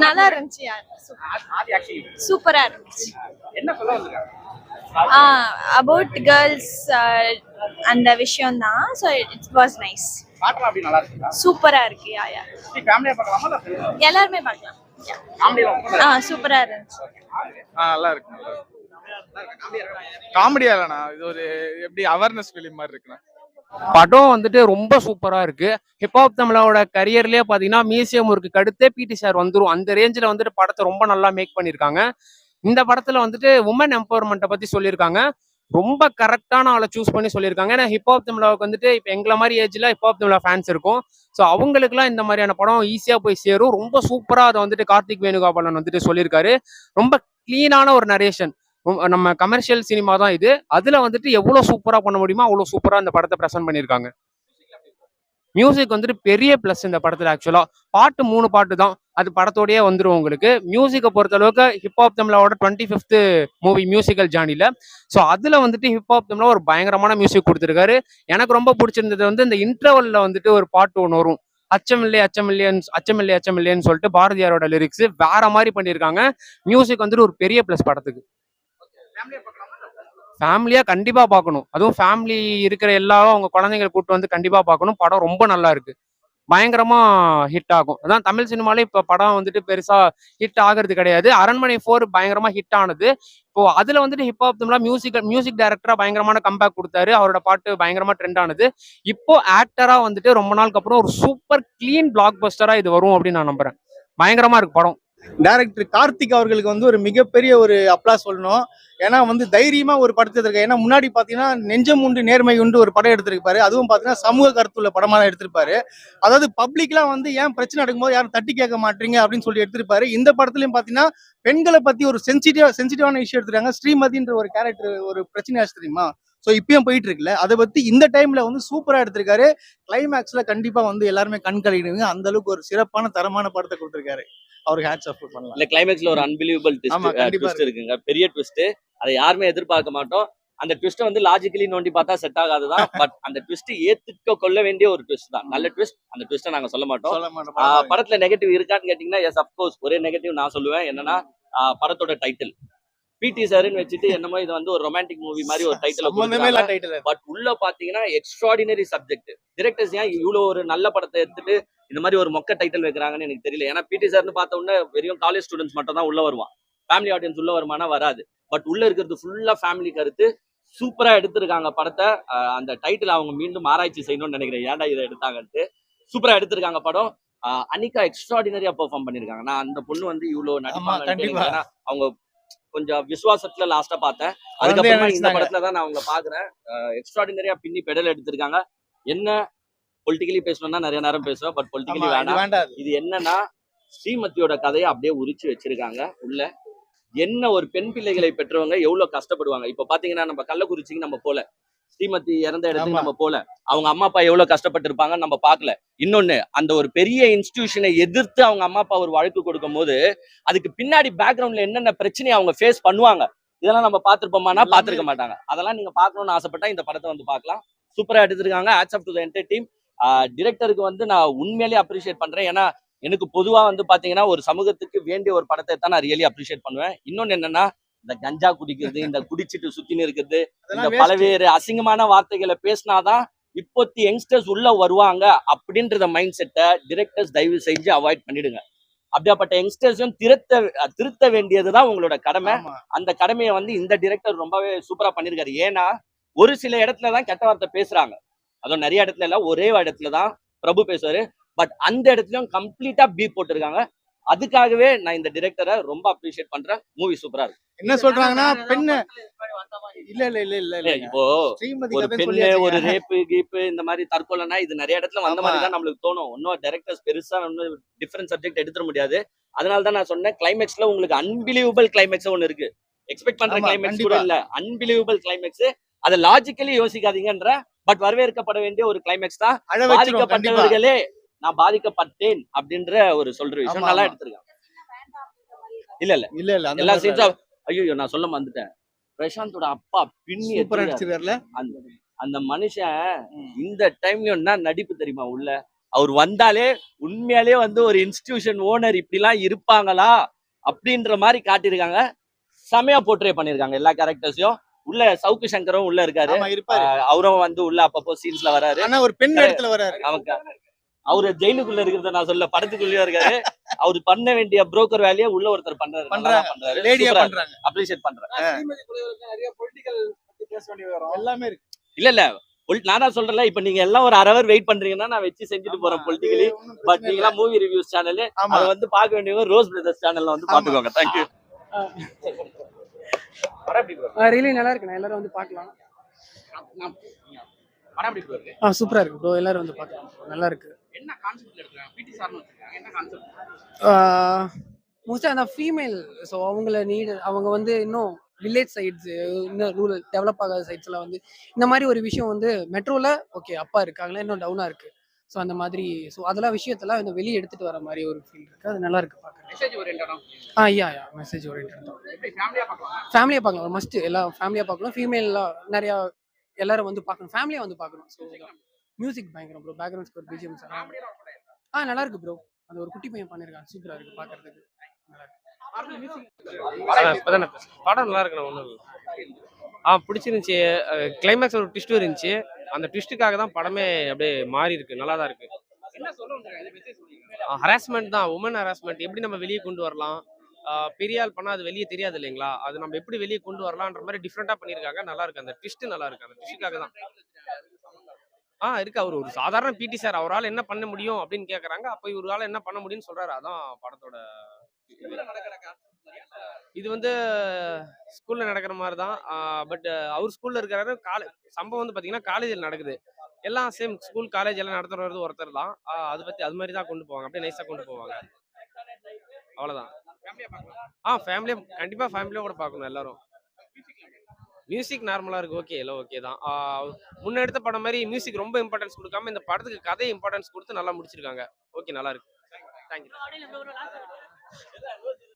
நல்லா இருந்துச்சு. சூப்பரா இருந்துச்சு. என்ன சொல்ல வந்திருக்காங்க? அபவுட் கேர்ள்ஸ் அந்த விஷயம் தான். So it was nice. பாட்டு அப்படி நல்லா இருக்குதா? சூப்பரா இருக்கு. யா யா ஃபேமிலியா பார்க்கலாமா இல்ல எல்லாருமே பார்க்கலாம். காமெடியா? சூப்பரா இருந்துச்சு. நல்லா இருக்கு. காமெடியா இல்லைண்ணா, இது ஒரு எப்படி அவேர்னஸ் ஃபிலிம் மாதிரி இருக்குண்ணா. படம் வந்துட்டு ரொம்ப சூப்பரா இருக்கு. ஹிப்ஹாப் தமிழோட கரியர்லயே பாத்தீங்கன்னா மியூசியம் ஒர்க்கு அடுத்தே பிடி சார் வந்துரும். அந்த ரேஞ்சில் வந்துட்டு படத்தை ரொம்ப நல்லா மேக் பண்ணியிருக்காங்க. இந்த படத்துல வந்துட்டு உமன் எம்பவர்மெண்ட்டை பத்தி சொல்லியிருக்காங்க. ரொம்ப கரெக்டான ஆளை சூஸ் பண்ணி சொல்லியிருக்காங்க. ஏன்னா ஹிப்ஹாப் தமிழாவுக்கு வந்துட்டு இப்போ எங்களை மாதிரி ஏஜ்ல ஹிப்ஹாப் தமிழா ஃபேன்ஸ் இருக்கும். ஸோ அவங்களுக்குலாம் இந்த மாதிரியான படம் ஈஸியா போய் சேரும். ரொம்ப சூப்பரா அதை வந்துட்டு கார்த்திக் வேணுகோபாலன் வந்துட்டு சொல்லியிருக்காரு. ரொம்ப கிளீனான ஒரு நரேஷன். நம்ம கமர்ஷியல் சினிமா தான் இது. அதுல வந்துட்டு எவ்வளவு சூப்பரா பண்ண முடியுமோ அவ்வளவு சூப்பரா இந்த படத்தை பிரசன்ட் பண்ணியிருக்காங்க. மியூசிக் வந்துட்டு பெரிய பிளஸ் இந்த படத்துல. ஆக்சுவலா பாட்டு 3 பாட்டு தான், அது படத்தோடயே வந்துடும் உங்களுக்கு. மியூசிக்கை பொறுத்த அளவுக்கு ஹிப்ஹாப் தமிழோட 25th மூவி மியூசிக்கல் ஜார்னில. ஸோ அதுல வந்துட்டு ஹிப்ஹாப் தமிழா ஒரு பயங்கரமான மியூசிக் கொடுத்துருக்காரு. எனக்கு ரொம்ப பிடிச்சிருந்தது வந்து இந்த இன்டர்வல்ல வந்துட்டு ஒரு பாட்டு ஒன்று வரும், அச்சமில்லை அச்சமில்லை அச்சமில்லைன்னு சொல்லிட்டு பாரதியாரோட லிரிக்ஸ் வேற மாதிரி பண்ணியிருக்காங்க. மியூசிக் வந்துட்டு ஒரு பெரிய பிளஸ் படத்துக்கு. ஃபேமிலியா கண்டிப்பா பார்க்கணும். அதுவும் ஃபேமிலி இருக்கிற எல்லாரும் அவங்க குழந்தைங்களை கூப்பிட்டு வந்து கண்டிப்பா பார்க்கணும். படம் ரொம்ப நல்லா இருக்கு, பயங்கரமா ஹிட் ஆகும். அதான் தமிழ் சினிமாலே இப்ப படம் வந்துட்டு பெருசா ஹிட் ஆகுறது கிடையாது. அரண்மனை 4 பயங்கரமா ஹிட் ஆனது. இப்போ அதுல வந்துட்டு ஹிப்ஹாப் தமிழா மியூசிக் டைரக்டரா பயங்கரமான கம்பேக் கொடுத்தாரு. அவரோட பாட்டு பயங்கரமா ட்ரெண்ட் ஆனது. இப்போ ஆக்டரா வந்துட்டு ரொம்ப நாளுக்கு அப்புறம் ஒரு சூப்பர் கிளீன் பிளாக் பஸ்டரா இது வரும் அப்படின்னு நான் நம்புறேன். பயங்கரமா இருக்கு படம். டைரக்டர் கார்த்திக் அவர்களுக்கு வந்து ஒரு மிகப்பெரிய ஒரு அப்ளாஸ் சொல்லணும். ஏன்னா வந்து தைரியமா ஒரு படத்தை எடுத்திருக்காரு. ஏன்னா முன்னாடி பாத்தீங்கன்னா நெஞ்சம் உண்டு நேர்மை உண்டு ஒரு படம் எடுத்திருப்பாரு. அதுவும் பாத்தீங்கன்னா சமூக கருத்துள்ள படமா எடுத்திருப்பாரு. அதாவது பப்ளிக்லாம் வந்து ஏன் பிரச்சனை நடக்கும்போது யாரும் தட்டி கேட்க மாட்டீங்க அப்படின்னு சொல்லி எடுத்திருப்பாரு. இந்த படத்துலயும் பாத்தீங்கன்னா பெண்களை பத்தி ஒரு சென்சிட்டிவான விஷயம் எடுத்துருக்காங்க. ஸ்ரீமதின்ற ஒரு கேரக்டர் ஒரு பிரச்சனை ஆச்சு தெரியுமா? ஸோ இப்பயும் போயிட்டு இருக்குல்ல, அதை பத்தி இந்த டைம்ல வந்து சூப்பரா எடுத்திருக்காரு. கிளைமேக்ஸ்ல கண்டிப்பா வந்து எல்லாருமே கண் கலங்கிடுவீங்க. அந்த அளவுக்கு ஒரு சிறப்பான தரமான படத்தை கொடுத்திருக்காரு. அவருக்கு ஹேட்ஸ் ஆஃப் பண்ணலாம். இல்ல கிளைமேக்ஸ்ல ஒரு அன்பிலீவபிள் ட்விஸ்ட் இருக்குங்க, பெரிய ட்விஸ்ட். அதை யாருமே எதிர்பார்க்க மாட்டோம். அந்த ட்விஸ்ட் வந்து லாஜிக்கலி நோண்டி பார்த்தா செட் ஆகாதுதான். பட் அந்த ட்விஸ்ட் ஏத்துக்க கொள்ள வேண்டிய ஒரு ட்விஸ்ட் தான். நல்ல ட்விஸ்ட். அந்த ட்விஸ்ட்டை நாங்க சொல்ல மாட்டோம். படத்துல நெகட்டிவ் இருக்கான்னு கேட்டீங்கன்னா எஸ் அப்கோர்ஸ் ஒரே நெகட்டிவ் நான் சொல்லுவேன். என்னன்னா படத்தோட டைட்டில் பிடி சார்ன்னு வச்சுட்டு என்னமோ இது வந்து ஒரு ரொமான்டிக் மூவி மாதிரி ஒரு டைட்டில். பட் உள்ள பாத்தீங்கன்னா எக்ஸ்ட்ராடினரி சப்ஜெக்ட். டிரெக்டர்ஸ் ஏன் இவ்வளவு ஒரு நல்ல படத்தை எடுத்துட்டு இந்த மாதிரி ஒரு மொக்க டைட்டில் வைக்கிறாங்கன்னு எனக்கு தெரியல. ஏன்னா பிடி சார்னு பார்த்த உடனே வெறும் காலேஜ் ஸ்டூடெண்ட்ஸ் மட்டும் தான் உள்ள வருவான். ஃபேமிலி ஆடியன்ஸ் உள்ள வருமானா வராது. பட் உள்ள இருக்கிறது ஃபுல்லா ஃபேமிலி கருத்து. சூப்பரா எடுத்திருக்காங்க படத்தை. அந்த டைட்டில் அவங்க மீண்டும் ஆராய்ச்சி செய்யணும்னு நினைக்கிறேன், ஏன்டா இதை எடுத்தாங்கன்ட்டு. சூப்பரா எடுத்திருக்காங்க படம். அனிகா எக்ஸ்ட்ராடினரியா பெர்ஃபார்ம் பண்ணிருக்காங்க. நான் அந்த பொண்ணு வந்து இவ்வளவு நடிப்பாங்க. அவங்க கொஞ்சம் விசுவாசத்துல லாஸ்டா பார்த்தேன். அதுக்கப்புறமா இந்த படத்துல தான் நான் அவங்களை பாக்குறேன். எக்ஸ்ட்ராடினரியா பின்னி பெடல் எடுத்திருக்காங்க. என்ன பொலிட்டிக்கலி பேசணும்னா நிறைய நேரம் பேசுவேன், பட் பொலிட்டிக்கலி வேண்டாம். இது என்னன்னா ஸ்ரீமதியோட கதையை அப்படியே உரிச்சு வச்சிருக்காங்க உள்ள. என்ன ஒரு பெண் பிள்ளைகளை பெற்றவங்க எவ்வளவு கஷ்டப்படுவாங்க. இப்ப பாத்தீங்கன்னா நம்ம கள்ளக்குறிச்சிக்கு நம்ம போல, ஸ்ரீமதி இறந்த இடத்துக்கு நம்ம போல, அவங்க அம்மா அப்பா எவ்வளவு கஷ்டப்பட்டு இருப்பாங்கன்னு நம்ம பாக்கல. இன்னொன்னு, அந்த ஒரு பெரிய இன்ஸ்டிடியூஷனை எதிர்த்து அவங்க அம்மா அப்பா ஒரு வழக்கு கொடுக்கும் போது அதுக்கு பின்னாடி பேக்ரவுண்ட்ல என்னென்ன பிரச்சனையை அவங்க ஃபேஸ் பண்ணுவாங்க, இதெல்லாம் நம்ம பார்த்திருப்போமானா பார்த்திருக்க மாட்டாங்க. அதெல்லாம் நீங்க பார்க்கணும்னு ஆசைப்பட்டா இந்த படத்தை வந்து பார்க்கலாம். சூப்பரா எடுத்திருக்காங்க. Hats off to the entire team. டிரெக்டருக்கு வந்து நான் உண்மையிலேயே அப்ரிஷியேட் பண்றேன். ஏன்னா எனக்கு பொதுவா வந்து பாத்தீங்கன்னா ஒரு சமூகத்துக்கு வேண்டிய ஒரு படத்தை தான் நான் ரியலி அப்ரிஷியேட் பண்ணுவேன். இன்னொன்னு என்னன்னா, இந்த கஞ்சா குடிக்கிறது, இந்த குடிச்சிட்டு சுத்தின்னு இருக்கிறது, இந்த பலவேறு அசிங்கமான வார்த்தைகளை பேசினாதான் இப்போத்தி யங்ஸ்டர்ஸ் உள்ள வருவாங்க அப்படின்றத மைண்ட் செட்டை டிரெக்டர்ஸ் தயவு செஞ்சு அவாய்ட் பண்ணிடுங்க. அப்படியாப்பட்ட யங்ஸ்டர்ஸும் திருத்த வேண்டியதுதான் உங்களோட கடமை. அந்த கடமையை வந்து இந்த டிரெக்டர் ரொம்பவே சூப்பரா பண்ணிருக்காரு. ஏன்னா ஒரு சில இடத்துலதான் கெட்ட வார்த்தை பேசுறாங்க, அதுவும் நிறைய இடத்துல இல்ல, ஒரே இடத்துலதான் பிரபு பேசுவாரு. பட் அந்த இடத்துலயும் கம்ப்ளீட்டா பீப் போட்டிருக்காங்க. அதுக்காகவே நான் இந்த டிரெக்டரை ரொம்ப அப்ரிஷியேட் பண்றேன். மூவி சூப்பரா இருக்கு. என்ன சொல்றாங்கன்னா பெண்ணு இல்ல இப்போ ஒரு பெண்ணு ஒரு ரேப்பு கீப்பு இந்த மாதிரி தற்கொலைனா இது நிறைய இடத்துல வந்த மாதிரி தான் நம்மளுக்கு தோணும். இன்னும் டைரக்டர்ஸ் பெருசா ஒன்னும் டிஃபரெண்ட் சப்ஜெக்ட் எடுத்துட முடியாது. அதனாலதான் நான் சொன்னேன், கிளைமேக்ஸ்ல உங்களுக்கு அன்பிலீவபிள் கிளைமேக்ஸ் ஒன்னு இருக்கு. எக்ஸ்பெக்ட் பண்ற கிளைமேக்ஸ் கூட இல்ல, அன்பிலீவபிள் கிளைமேக்ஸ். அதை லாஜிக்கலி யோசிக்காதீங்கன்ற பட் வரவேற்கப்பட வேண்டிய ஒரு கிளைமேக்ஸ் தான். பாதிக்கப்பட்டவர்களே நான் பாதிக்கப்பட்டேன் அப்படின்ற ஒரு சொல்ற விஷயம் நல்லா எடுத்திருக்காங்க. இல்ல எல்லா சீன்ஸும் ஐயோ நான் சொல்ல வந்துட்டேன். பிரசாந்தோட அப்பா பின்னி அந்த மனுஷன் இந்த டைம்லயும் என்ன நடிப்பு தெரியுமா உள்ள. அவர் வந்தாலே உண்மையாலே வந்து ஒரு இன்ஸ்டிடியூஷன் ஓனர் இப்படிலாம் இருப்பாங்களா அப்படின்ற மாதிரி காட்டியிருக்காங்க. செமையா போர்ட்ரே பண்ணியிருக்காங்க எல்லா கேரக்டர்ஸையும். உள்ள சவுக்கு சங்கரும் உள்ள இருக்காரு, ஆமா இருப்பாரு. அவரும் வந்து உள்ள அப்பப்போ சீன்ஸ்ல வராரு. ஆனா ஒரு பெண் இடத்துல வராரு. அவங்க அவரு ஜெயிலுக்குள்ள இருக்கிறத நான் சொல்ல, படத்துக்குள்ளேயே இருக்காரு. அவரு பண்ண வேண்டிய புரோக்கர் வேலையை உள்ள ஒருத்தர் பண்றாரு, லேடியா பண்றாங்க. அப்ரிஷியேட் பண்றேன். எல்லாமே இருக்கு. இல்ல நான் தான் சொல்றேன்ல, இப்ப நீங்க எல்லாம் ஒரு அரை ஹவர் வெயிட் பண்றீங்கன்னா நான் வச்சு செஞ்சுட்டு போறேன் பொலிட்டிக்கலி. பட் நீங்க மூவி ரிவ்யூஸ் சேனல் அதை வந்து பார்க்க வேண்டியவங்க ரோஸ் பிரதர்ஸ் சேனல்ல வந்து பாத்துக்கோங்க. தேங்க்யூ. படம் எப்படி bro? ரியலி நல்லா இருக்குண்ணா, எல்லாரும் வந்து பார்க்கலாம். படம் எப்படி bro இருக்கு? சூப்பரா இருக்கு ப்ரோ, எல்லாரும் வந்து பார்க்கலாம். நல்லா இருக்கு. என்ன கான்செப்ட்ல எடுத்துருக்காங்க? பிடி சார்னு வச்சிருக்காங்க. என்ன கான்செப்ட்? மோஸ்ட்டாக அந்த ஃபீமேல், ஸோ அவங்கள அவங்க வந்து இன்னும் வில்லேஜ் சைட்ஸ், இன்னும் ரூரல் டெவலப் ஆகாத சைட்ஸ்லாம் வந்து இந்த மாதிரி ஒரு விஷயம் வந்து மெட்ரோவில் ஓகே அப்பா இருக்காங்களா, இன்னும் டவுனாக இருக்கு. ஸோ அந்த மாதிரி, ஸோ அதெல்லாம் விஷயத்தெல்லாம் இந்த வெளியே எடுத்துட்டு வர மாதிரி ஒரு ஃபீல் இருக்கு. அது நல்லா இருக்கு பார்க்க. மெசேஜ் ஓரியன்டா? யா மெசேஜ் ஓரியன்டட் தான். எப்படி ஃபேமிலியா பார்க்கலாம்? ஃபேமிலியாக பார்க்கலாம், ஒரு மஸ்ட். எல்லாம் ஃபேமிலியாக பார்க்கணும். ஃபீமேல்லாம் நிறையா எல்லாரும் வந்து பார்க்கணும், ஃபேமிலியாக வந்து பார்க்கணும். ஸோ மியூசிக் பயங்கரம் ப்ரோ, பேக்ரவுண்ட் ஸ்கோர், பிஜிஎம்ஸ் நல்லா இருக்கு ப்ரோ. அந்த ஒரு குட்டி பையன் பண்ணியிருக்கான், சூப்பராக இருக்கு பார்க்கறதுக்கு. நல்லா இருக்கு. படம் நல்லா இருக்கு. ஒன்றும் பிடிச்சிருந்துச்சு. கிளைமேக்ஸ் ஒரு ட்விஸ்ட் இருந்துச்சு. அந்த ட்விஸ்ட்டுக்காக தான் படமே அப்படியே மாறி இருக்கு. நல்லா தான் இருக்கு. என்ன சொல்ல வந்திருக்காங்க? என்ன மெசேஜ் சொல்றீங்க? ஹராஸ்மெண்ட் தான், உமன் ஹராஸ்மெண்ட் எப்படி நம்ம வெளியே கொண்டு வரலாம், பெரிய ஆள் பண்ணா அது வெளியே தெரியாது இல்லைங்களா, அது நம்ம எப்படி வெளியே கொண்டு வரலான்ற மாதிரி டிஃப்ரெண்டா பண்ணியிருக்காங்க. நல்லா இருக்கு. அந்த ட்விஸ்ட் நல்லா இருக்கு. அந்த ட்விஸ்ட்டுக்காக தான் இருக்கு. அவர் ஒரு சாதாரண பிடி சார், அவரால் என்ன பண்ண முடியும் அப்படின்னு கேட்கறாங்க. அப்போ இவரால் என்ன பண்ண முடியும்னு சொல்றாரு. அதான் படத்தோட இது வந்து ஸ்கூல்ல நடக்கிற மாதிரி தான். பட் அவர் ஸ்கூல்ல இருக்கிறாரு. சம்பவம் வந்து பாத்தீங்கன்னா காலேஜில் நடக்குது. எல்லாம் சேம் ஸ்கூல் காலேஜ் எல்லாம் நடத்துறது ஒருத்தர் தான். அது பத்தி அது மாதிரி தான் கொண்டு போவாங்க. அப்படியே நைஸா கொண்டு போவாங்க. அவ்வளவுதான். ஃபேமிலியா கண்டிப்பா ஃபேமிலியா கூட பார்க்கணும் எல்லாரும். மியூசிக் நார்மலா இருக்கு. ஓகே எல்லாம் ஓகே தான். முன்ன எடுத்த படம் மாதிரி மியூசிக் ரொம்ப இம்பார்ட்டன்ஸ் கொடுக்காம இந்த படத்துக்கு கதை இம்பார்ட்டன்ஸ் கொடுத்து நல்லா முடிச்சிருக்காங்க. ஓகே நல்லா இருக்கு. தேங்க்யூ.